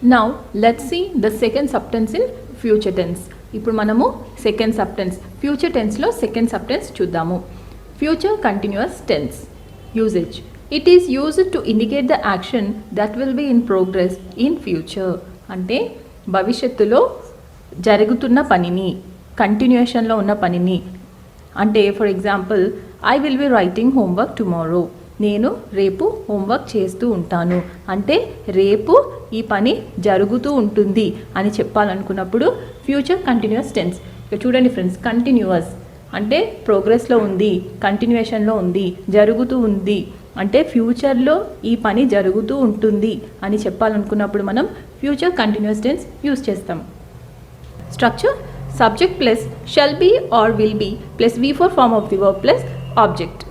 Now let's see the second subtense in future tense. ఇప్పుడు మనము second subtense future టెన్స్లో second subtense చూద్దాము. Future continuous tense usage. It is used to indicate the action that will be in progress in future. అంటే భవిష్యత్తులో జరుగుతున్న పనిని, కంటిన్యూషన్లో ఉన్న పనిని. అంటే for example, I will be writing homework tomorrow. నేను రేపు హోంవర్క్ చేస్తూ ఉంటాను. అంటే రేపు ఈ పని జరుగుతూ ఉంటుంది అని చెప్పాలనుకున్నప్పుడు ఫ్యూచర్ కంటిన్యూస్ టెన్స్. ఇక చూడండి ఫ్రెండ్స్, కంటిన్యూస్ అంటే ప్రోగ్రెస్లో ఉంది, కంటిన్యూషన్లో ఉంది, జరుగుతూ ఉంది. అంటే ఫ్యూచర్లో ఈ పని జరుగుతూ ఉంటుంది అని చెప్పాలనుకున్నప్పుడు మనం ఫ్యూచర్ కంటిన్యూస్ టెన్స్ యూజ్ చేస్తాం. Structure: subject plus shall be or will be plus V4 form of the verb plus object.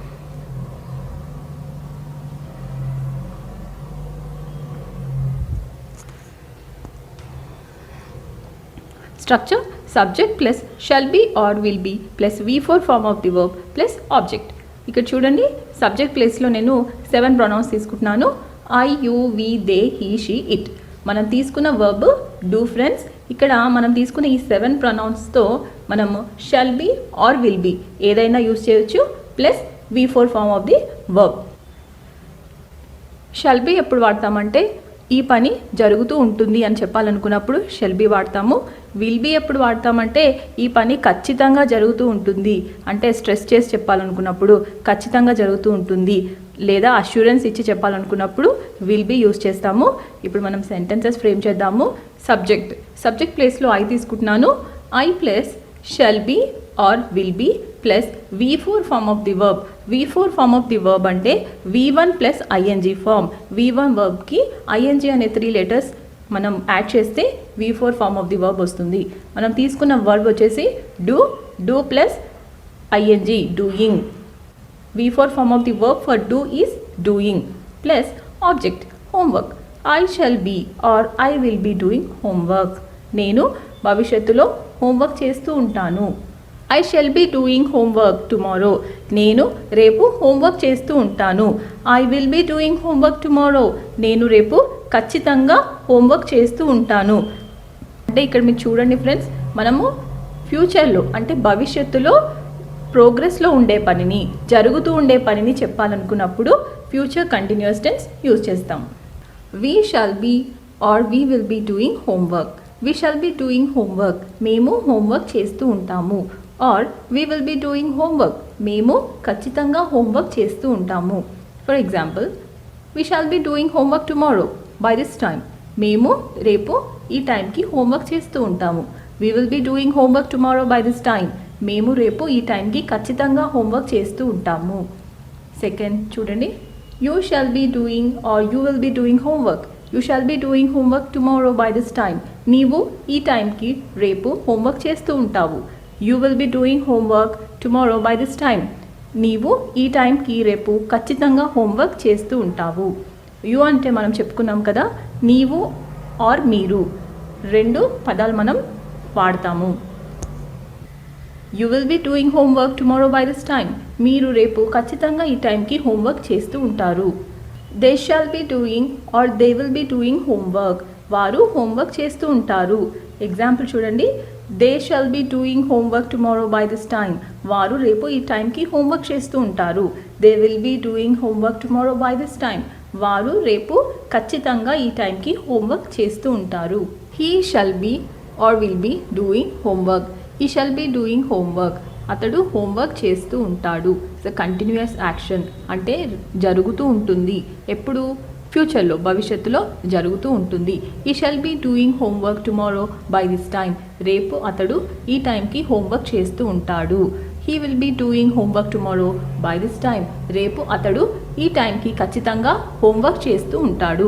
Structure: subject plus shall be or will be plus V4 form of the verb plus object. ఇక్కడ చూడండి, subject ప్లేస్లో నేను 7 pronouns తీసుకుంటున్నాను. I, you, we, they, he, she, it. మనం తీసుకున్న verb do friends. ఇక్కడ మనం తీసుకున్న ఈ 7 ప్రొనౌన్స్తో మనము shall be or will be ఏదైనా యూజ్ చేయొచ్చు plus V4 form of the verb. Shall be ఎప్పుడు వాడతామంటే ఈ పని జరుగుతూ ఉంటుంది అని చెప్పాలనుకున్నప్పుడు షెల్ బీ వాడతాము. విల్ బీ ఎప్పుడు వాడతామంటే ఈ పని ఖచ్చితంగా జరుగుతూ ఉంటుంది అంటే స్ట్రెస్ చేసి చెప్పాలనుకున్నప్పుడు ఖచ్చితంగా జరుగుతూ ఉంటుంది లేదా అష్యూరెన్స్ ఇచ్చి చెప్పాలనుకున్నప్పుడు విల్ బీ యూజ్ చేస్తాము. ఇప్పుడు మనం సెంటెన్సెస్ ఫ్రేమ్ చేద్దాము. సబ్జెక్ట్ ప్లేస్లో ఐ తీసుకుంటున్నాను. I plus shall be or will be plus V4 form of the verb. V4 form of the verb అంటే V1 plus ING form. V1 వర్బ్కి ING అనే 3 letters మనం యాడ్ చేస్తే V4 form of the verb వస్తుంది. మనం తీసుకున్న verb వచ్చేసి do plus ING doing. V4 form of the verb for do is doing plus object homework. I shall be or I will be doing homework. నేను భవిష్యత్తులో homework చేస్తూ ఉంటాను. I shall be doing homework tomorrow. నేను రేపు homework చేస్తూ ఉంటాను. I will be doing homework tomorrow. నేను రేపు ఖచ్చితంగా హోంవర్క్ చేస్తూ ఉంటాను. అంటే ఇక్కడ మీరు చూడండి ఫ్రెండ్స్, మనము ఫ్యూచర్లో అంటే భవిష్యత్తులో ప్రోగ్రెస్లో ఉండే పనిని, జరుగుతూ ఉండే పనిని చెప్పాలనుకున్నప్పుడు ఫ్యూచర్ కంటిన్యూస్ టెన్స్ యూజ్ చేస్తాం. We shall be or we will be doing homework. We shall be doing homework. మేము హోంవర్క్ చేస్తూ ఉంటాము. Or we will be doing homework. మేము ఖచ్చితంగా హోంవర్క్ చేస్తూ ఉంటాము. For example, we shall be doing homework tomorrow by this time. మేము రేపు ఈ టైంకి హోంవర్క్ చేస్తూ ఉంటాము. We will be doing homework tomorrow by this time. మేము రేపు ఈ టైంకి ఖచ్చితంగా హోంవర్క్ చేస్తూ ఉంటాము. సెకండ్ చూడండి, you shall be doing or you will be doing homework. You shall be doing homework tomorrow by this time. నీవు ఈ టైంకి రేపు హోంవర్క్ చేస్తూ ఉంటావు. You will be doing homework tomorrow by this time. నీవు ఈ టైంకి రేపు ఖచ్చితంగా హోంవర్క్ చేస్తూ ఉంటావు. యూ అంటే మనం చెప్పుకున్నాం కదా, నీవు ఆర్ మీరు 2 పదాలు మనం వాడతాము. You will be doing homework tomorrow by this time. మీరు రేపు ఖచ్చితంగా ఈ టైంకి హోంవర్క్ చేస్తూ ఉంటారు. They shall be doing or they will be doing homework. వారు హోంవర్క్ చేస్తూ ఉంటారు. ఎగ్జాంపుల్ చూడండి, they shall be doing homework tomorrow by this time. వారు రేపు ఈ టైంకి హోంవర్క్ చేస్తూ ఉంటారు. They will be doing homework tomorrow by this time. వారు రేపు ఖచ్చితంగా ఈ టైంకి హోంవర్క్ చేస్తూ ఉంటారు. He shall be or will be doing homework. He shall be doing homework. అతడు హోంవర్క్ చేస్తూ ఉంటాడు. ఇట్స్ అ కంటిన్యూస్ యాక్షన్ అంటే జరుగుతూ ఉంటుంది. ఎప్పుడు? ఫ్యూచర్లో, భవిష్యత్తులో జరుగుతూ ఉంటుంది. ఈ shall be doing homework tomorrow by this time. రేపు అతడు ఈ టైంకి హోంవర్క్ చేస్తూ ఉంటాడు. He will be doing homework tomorrow by this time. రేపు అతడు ఈ టైంకి ఖచ్చితంగా హోంవర్క్ చేస్తూ ఉంటాడు.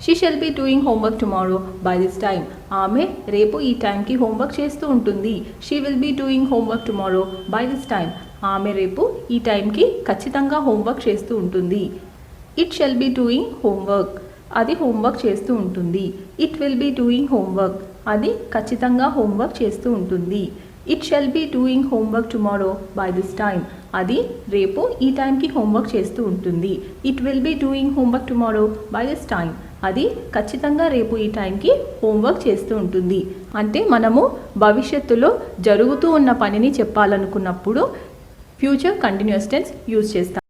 She shall be doing homework tomorrow by this time. ఆమె రేపు ఈ టైంకి హోంవర్క్ చేస్తూ ఉంటుంది. She will be doing homework tomorrow by this time. ఆమె రేపు ఈ టైంకి ఖచ్చితంగా హోంవర్క్ చేస్తూ ఉంటుంది. It shall be doing homework. అది హోంవర్క్ చేస్తూ ఉంటుంది. It will be doing homework. అది ఖచ్చితంగా హోంవర్క్ చేస్తూ ఉంటుంది. It shall be doing homework tomorrow by this time. అది రేపు ఈ టైంకి హోంవర్క్ చేస్తూ ఉంటుంది. It will be doing homework tomorrow by this time. అది ఖచ్చితంగా రేపు ఈ టైంకి హోంవర్క్ చేస్తూ ఉంటుంది. అంటే మనము భవిష్యత్తులో జరుగుతూ ఉన్న పనిని చెప్పాలనుకున్నప్పుడు ఫ్యూచర్ కంటిన్యూస్ టెన్స్ యూజ్ చేస్తాం.